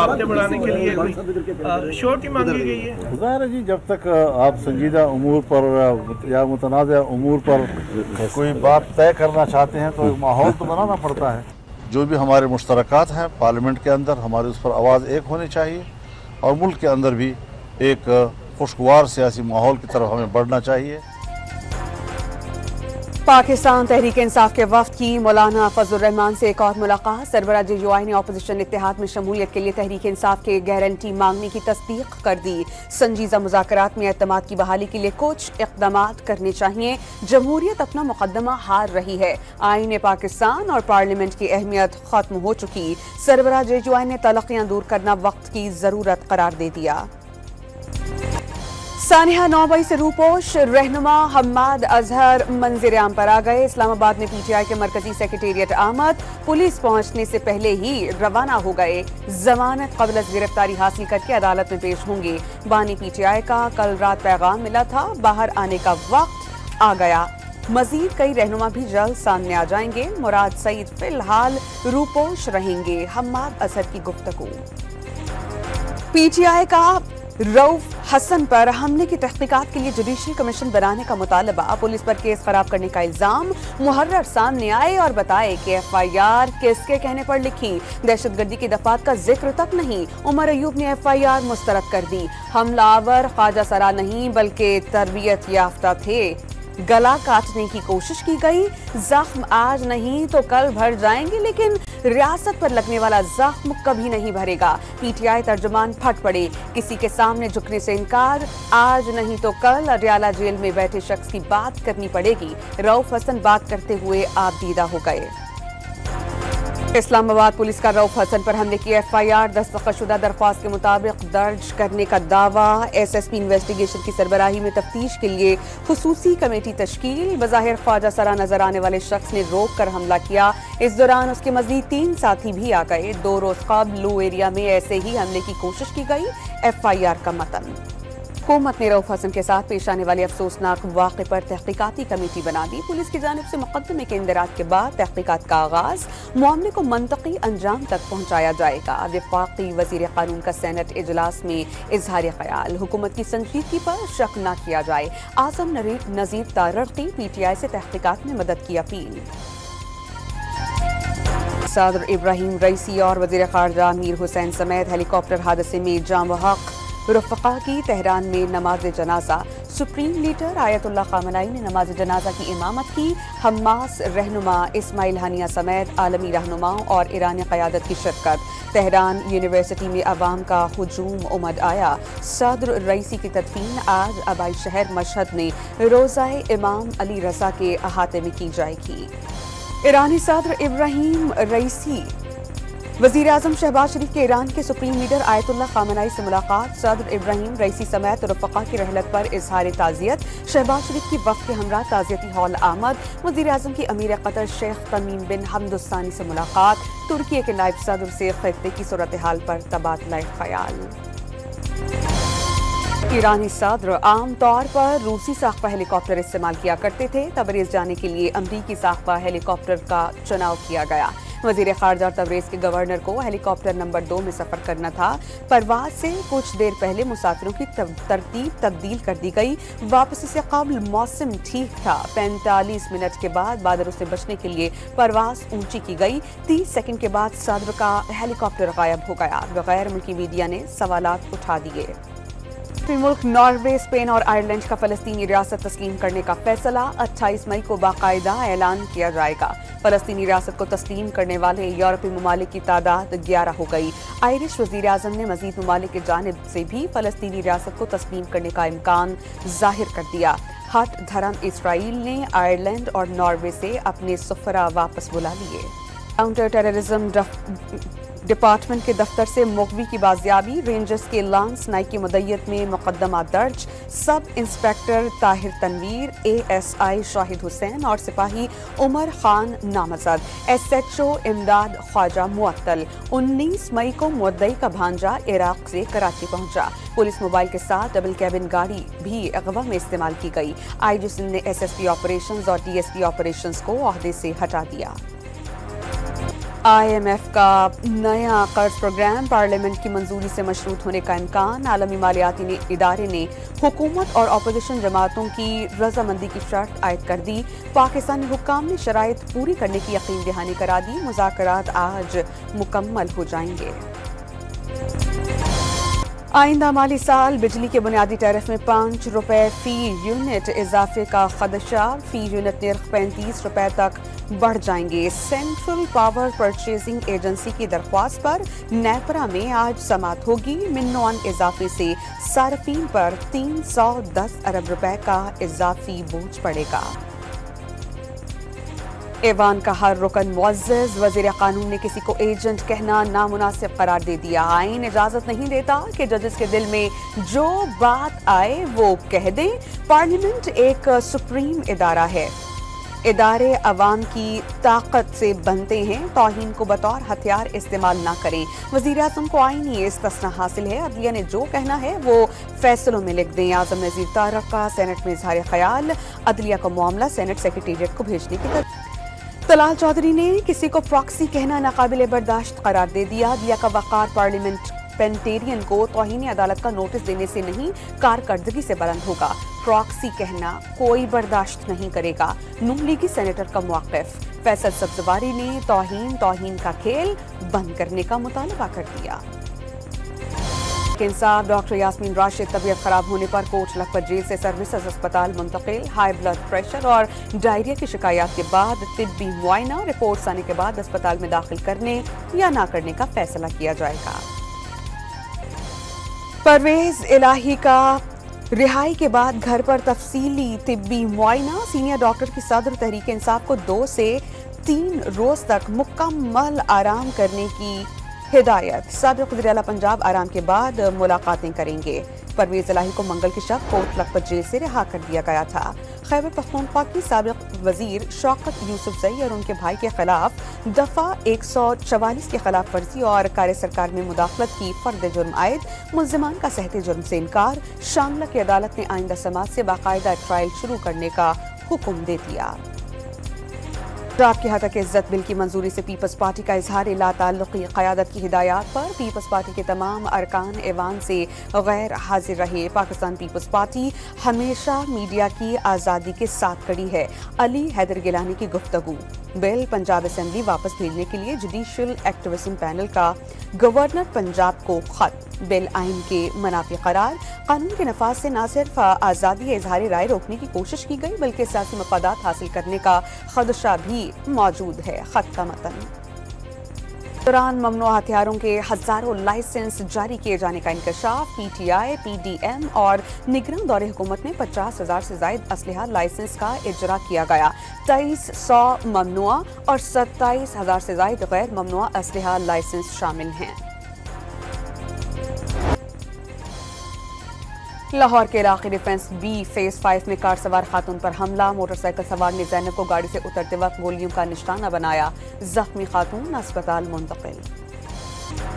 दावतें बढ़ाने के लिए कोई श्योरिटी मांगी गई है? ज़ाहिर है जी, जब तक आप संजीदा उमूर पर या मुतनाज़ा उमूर पर कोई बात तय करना चाहते हैं तो एक माहौल तो बनाना पड़ता है। जो भी हमारे मुश्तरकात हैं पार्लियामेंट के अंदर, हमारी उस पर आवाज़ एक होनी चाहिए और मुल्क के अंदर भी एक खुशगवार सियासी माहौल की तरफ हमें बढ़ना चाहिए। पाकिस्तान तहरीक इंसाफ के वफ्द की मौलाना फजलुर रहमान से एक और मुलाकात। सरबराह JUI ने ऑपोजिशन इत्तेहाद में शमूलियत के लिए तहरीक इंसाफ के गारंटी मांगने की तस्दीक कर दी। संजीदा मुज़ाकरात में एतमाद की बहाली के लिए कुछ इक़दामात करने चाहिए। जमहूरियत अपना मुकदमा हार रही है। आईन पाकिस्तान और पार्लियामेंट की अहमियत खत्म हो चुकी। सरबराह JUI ने तलखियां दूर करना वक्त की जरूरत करार दे दिया। सानिया 9 मई से रूपोश रहनुमा हम्माद अजहर मंज़िर-ए-आम पर आ गए। इस्लामाबाद में PTI के मरकजी सेक्रेटेरिएट आमद। पुलिस पहुंचने से पहले ही रवाना हो गए। जमानत क़ब्ल गिरफ्तारी हासिल करके अदालत में पेश होंगे। बानी PTI का कल रात पैगाम मिला था, बाहर आने का वक्त आ गया। मजीद कई रहनुमा भी जल्द सामने आ जाएंगे। मुराद सईद फिलहाल रूपोश रहेंगे। हम्माद अजहर की गुफ्तगू। PTI का रऊफ हसन पर हमले की तहकीकात के लिए जुडिशल कमीशन बनाने का मुतालबा। पुलिस पर केस खराब करने का इल्जाम। मुहर्रर सामने आए और बताए कि FIR किसके कहने पर लिखी। दहशतगर्दी की दफात का जिक्र तक नहीं। उमर अयूब ने FIR मुस्तरद कर दी। हमलावर ख्वाजा सरा नहीं बल्कि तरबियत याफ्ता थे। गला काटने की कोशिश की गई। जख्म आज नहीं तो कल भर जाएंगे, लेकिन रियासत पर लगने वाला जख्म कभी नहीं भरेगा। PTI तर्जुमान फट पड़े। किसी के सामने झुकने से इनकार। आज नहीं तो कल अडयाला जेल में बैठे शख्स की बात करनी पड़ेगी। रऊफ हसन बात करते हुए आप दीदा हो गए। इस्लामाबाद पुलिस का रऊफ हसन पर हमले की FIR दस्तखतशुदा दरख्वास्त के मुताबिक दर्ज करने का दावा। SSP इन्वेस्टिगेशन की सरबराही में तफ्तीश के लिए खुसूसी कमेटी तश्कील। बज़ाहिर ख्वाजा सरा नजर आने वाले शख्स ने रोक कर हमला किया। इस दौरान उसके मजीद 3 साथी भी आ गए। 2 रोज कबल लू एरिया में ऐसे ही हमले की कोशिश की गई। FIR का मतन। हुकूमत ने रऊफ हसन के साथ पेश आने वाले अफसोसनाक वाक़े पर तहकीकाती कमेटी बना दी। पुलिस की जानिब से मुकदमे के इंदराज के बाद तहकीकात का आगाज। मामले को मंतकी अंजाम तक पहुँचाया जाएगा। वफाकी वज़ीर कानून का सेनेट इजलास में इजहार ख्याल। हुकूमत की संजीदगी पर शक न किया जाए। आज़म नज़ीर तारड़की PTI से तहकीकात में मदद की अपील। सदर इब्राहिम रईसी और वज़ीर ख़ारजा मीर हुसैन समेत हेलीकॉप्टर हादसे में जाम हक रफ़क़ा की तेहरान में नमाज जनाजा। सुप्रीम लीडर आयतुल्लाह ख़ामनई ने नमाज जनाजा की इमामत की। हमास रहनुमा इस्माइल हानिया समेत आलमी रहनुमाओं और ईरानी क़यादत की शिरकत। तेहरान यूनिवर्सिटी में अवाम का हुजूम उमड़ आया। सदर रईसी की तदफीन आज आबाई शहर मशहद में रोज़ाए इमाम अली रज़ा के अहाते में की जाएगी। ईरानी सदर इब्राहिम रईसी वज़ीर आज़म शहबाज शरीफ के ईरान के सुप्रीम लीडर आयतुल्लाह ख़ामनई से मुलाकात। सदर इब्राहिम रईसी समेत रफ़क़ा की रहलत पर इजहार ताज़ियत। शहबाज शरीफ की वफ़द के हमरा ताज़ियती हॉल आमद। वज़ीर आज़म की अमीर क़तर शेख तमीम बिन हमद अल-सानी से मुलाकात। तुर्की के नायब सदर से ख़ित्ते की सूरत हाल पर तबादला ख्याल। ईरानी सदर आम तौर पर रूसी साख्ता हेलीकॉप्टर इस्तेमाल किया करते थे। तबरेज़ जाने के लिए अमरीकी साख्ता हेलीकॉप्टर का चुनाव किया गया। वज़ीर ख़ारजा और तबरेज़ के गवर्नर को हेलीकॉप्टर नंबर 2 में सफ़र करना था। परवाज़ से कुछ देर पहले मुसाफिरों की तरतीब तब्दील कर दी गई। वापसी से कबल मौसम ठीक था। 45 मिनट के बाद बादलों से बचने के लिए परवाज़ ऊंची की गई। 30 सेकंड के बाद सदर का हेलीकॉप्टर गायब हो गया। गैर मुल्की मीडिया ने सवालात उठा दिए। मुल्क नॉर्वे, स्पेन और आयरलैंड का फ़लस्तीनी रियासत तस्लीम करने का फैसला। 28 मई को बाकायदा ऐलान किया जाएगा। फ़लस्तीनी रियासत को तस्लीम करने वाले यूरोपीय ममालिक की तादाद 11 हो गई। आयरिश वज़ीर आज़म ने मज़ीद ममालिक की जानिब से भी फ़लस्तीनी रियासत को तस्लीम करने का इम्कान ज़ाहिर कर दिया। हट धर्म इसराइल ने आयरलैंड और नॉर्वे से अपने सफ़रा वापस बुला लिए। काउंटर टेररिज्म डिपार्टमेंट के दफ्तर से मुखवी की बाजियाबी। रेंजर्स के लांस नाइक की मुद्दत में मुकदमा दर्ज। Sub inspector Tahir Tanveer, ASI Shahid Hussain और सिपाही उमर खान नामजद। SHO इमदाद ख्वाजा मुअत्तल। 19 मई को मुद्दई का भांजा इराक से कराची पहुंचा। पुलिस मोबाइल के साथ डबल कैबिन गाड़ी भी अगवा में इस्तेमाल की गई। IG सिंध ने SSP ऑपरेशंस और DSP ऑपरेशंस को ओहदे से हटा दिया। IMF का नया कर्ज प्रोग्राम पार्लियामेंट की मंजूरी से मशरूत होने का इम्कान। आलमी मालियाती इदारे ने हुकूमत और अपोजिशन जमातों की रजामंदी की शर्त आयद कर दी। पाकिस्तानी हुक्काम ने शराइत पूरी करने की यकीन दहानी करा दी। मुज़ाकरात आज मुकम्मल हो जाएंगे। आइंदा माली साल बिजली के बुनियादी टैरिफ में 5 रुपए फी यूनिट इजाफे का खदशा। फी यूनिट नर्ख 35 रुपए तक बढ़ जाएंगे। सेंट्रल पावर परचेजिंग एजेंसी की दरख्वास्त पर नेपरा में आज समाअत होगी। मिन्नोन इजाफे से सार्फिन पर 310 अरब रुपए का इजाफी बोझ पड़ेगा। ऐवान का हर रुकन मुअज़्ज़ज़। वज़ीर कानून ने किसी को एजेंट कहना नामुनासिब करार दे दिया। आईन इजाजत नहीं देता कि जजेस के दिल में जो बात आए वो कह दें। पार्लियामेंट एक सुप्रीम इदारा है। इदारे अवाम की ताकत से बनते हैं। तौहीन को बतौर हथियार इस्तेमाल ना करें। वज़ीर आज़म को आईनी इस्तिस्ना हासिल है। अदलिया ने जो कहना है वो फैसलों में लिख दें। आज़म नज़ीर तारक का सेनेट में इज़हार ख्याल। अदलिया का मामला सेनेट सेक्रेटेरिएट को भेजने की तरफ। तलाल चौधरी ने किसी को प्रॉक्सी कहना नाकाबिले बर्दाश्त करार दे दिया। दिया का वक़ार पार्लियामेंटेरियन को तौहीन अदालत का नोटिस देने से नहीं कारकर्दगी से बुलंद होगा। प्रॉक्सी कहना कोई बर्दाश्त नहीं करेगा। नून लीगी सेनेटर का मौक़िफ़। फैसल सब्ज़वारी ने तौहीन का खेल बंद करने का मुतालबा कर दिया। इंसाफ डॉक्टर यास्मीन राशिद तबीयत खराब होने पर कोट लखपत जेल से सर्विसेज अस्पताल मुंतकिल। हाई ब्लड प्रेशर और डायरिया की शिकायत के बाद तिब्बी मुआयना। रिपोर्ट्स आने के बाद अस्पताल में दाखिल करने या ना करने का फैसला किया जाएगा। परवेज इलाही का रिहाई के बाद घर पर तफसीली तिब्बी मुआयना। सीनियर डॉक्टर की सदर तहरीक इंसाफ को 2 से 3 रोज तक मुकम्मल आराम करने की हिदायत। साबिक़ वज़ीर आला पंजाब आराम के बाद मुलाकातें करेंगे। परवेज इलाही को मंगल की शब कोट लखपत जेल से रिहा कर दिया गया था। खैबर पख्तूनख्वा की साबिक़ वज़ीर शौकत यूसुफजई और उनके भाई के खिलाफ दफ़ा 144 की खिलाफ वर्जी और कार्य सरकार में मुदाखलत की फर्द जुर्म आयद। मुल्ज़िमान का सहते जुर्म से इनकार। शामला की अदालत ने आइंदा समात से बाकायदा ट्रायल शुरू करने का हुक्म दे दिया। पंजाब की हतक इज्जत बिल की मंजूरी से पीपल्स पार्टी का इजहार लाताल्लुकी। क़यादत की हिदायत पर पीपल्स पार्टी के तमाम अरकान ऐवान से गैर हाजिर रहे। पाकिस्तान पीपल्स पार्टी हमेशा मीडिया की आज़ादी के साथ खड़ी है। अली हैदर गिलानी की गुफ्तगू। बिल पंजाब असेंबली वापस भेजने के लिए जुडिशल एक्टिविज्म पैनल का गवर्नर पंजाब को खत। बिल आइन के मनाफी करार। कानून के नफाज से न सिर्फ आज़ादी इजहार राय रोकने की कोशिश की गई बल्कि सियासी मफादात हासिल करने का खदशा भी मौजूद है। खत का मतन। दौरान ममनुआ हथियारों के हजारों लाइसेंस जारी किए जाने का इंकशाफ। PTI, PDM और निगरान दौरे हुकूमत में 50,000 से जायद असलहा लाइसेंस का इजरा किया गया। 2300 ममनुआ और 27,000 से जायद गैर ममनुआ असलहा लाइसेंस शामिल हैं। लाहौर के इलाके डिफेंस B फेज 5 में कार सवार खातून पर हमला। मोटरसाइकिल सवार ने जैनब को गाड़ी से उतरते वक्त गोलियों का निशाना बनाया। जख्मी खातून अस्पताल मुंतकिल।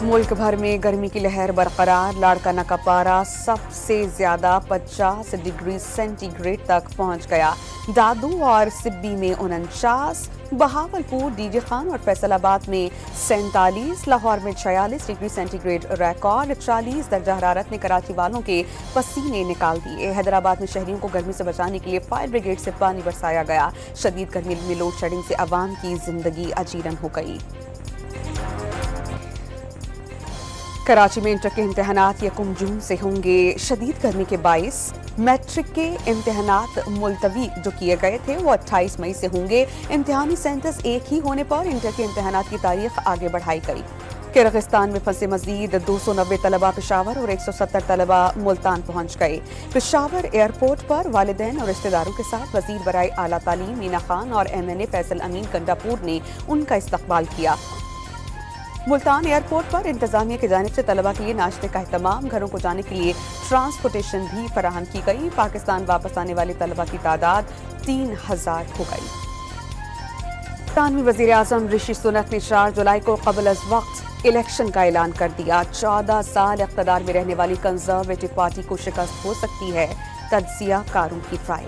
मुल्क भर में गर्मी की लहर बरकरार। लाड़काना का पारा सबसे ज्यादा 50 डिग्री सेंटीग्रेड तक पहुंच गया। दादू और सिब्बी में 49, बहावलपुर, डीजे खान और फैसलाबाद में 47, लाहौर में 46 डिग्री सेंटीग्रेड रिकॉर्ड। 40 दर्जा हरारत ने कराची वालों के पसीने निकाल दिए। हैदराबाद में शहरियों को गर्मी से बचाने के लिए फायर ब्रिगेड से पानी बरसाया गया। शदीद गर्मी में लोड शेडिंग से आवाम की जिंदगी अजीरन हो गई। कराची में इंटर के इम्तिहानात 1 जून से होंगे। शदीद गर्मी के बाइस मैट्रिक के इम्तिहानात मुलतवी जो किए गए थे वो 28 मई से होंगे। इम्तिहानी सेंटर्स एक ही होने पर इंटर के इम्तिहानात की तारीख आगे बढ़ाई गई। किर्गिस्तान में फंसे मजीद 290 तलबा पेशावर और 170 तलबा मुल्तान पहुंच गए। पेशावर एयरपोर्ट पर वालिदैन और रिश्तेदारों के साथ वजीर बराए आला तालीम मीना खान और MNA फैसल अमीन कंडापुर ने उनका इस्तकबाल किया। मुल्तान एयरपोर्ट पर इंतजामिया की जानिब से तलबा के लिए नाश्ते का एहतमाम। घरों को जाने के लिए ट्रांसपोर्टेशन भी फराहम की गई। पाकिस्तान वापस आने वाले तलबा की तादाद 3000 हो गई। पाकिस्तानी वज़ीर आज़म ऋषि सुनक ने 4 जुलाई को क़ब्ल अज़ वक्त इलेक्शन का ऐलान कर दिया। 14 साल इक़्तिदार में रहने वाली कंजर्वेटिव पार्टी को शिकस्त हो सकती है, तज्ज़िया कारों की राय।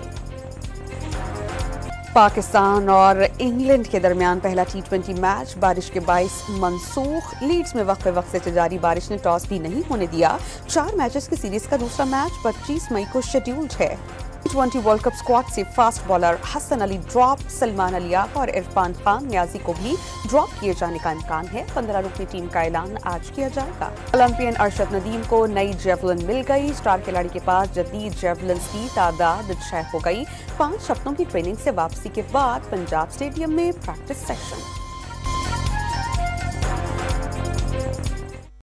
पाकिस्तान और इंग्लैंड के दरमियान पहला T20 मैच बारिश के बाइस मनसूख। लीड्स में वक्त से जारी बारिश ने टॉस भी नहीं होने दिया। 4 मैचेस की सीरीज का दूसरा मैच 25 मई को शेड्यूल्ड है। T20 वर्ल्ड कप स्क्वाड से fast bowler Hasan Ali drop, Salman अलियाफ और इरफान खान न्याजी को भी ड्रॉप किए जाने का इम्कान है। 15 रुकनी टीम का ऐलान आज किया जाएगा। ओलंपियन अरशद नदीम को नई जेवलिन मिल गई। स्टार खिलाड़ी के पास जदीद जेवलिन की तादाद 6 हो गई। 5 हफ्तों की ट्रेनिंग से वापसी के बाद पंजाब स्टेडियम में प्रैक्टिस सेशन।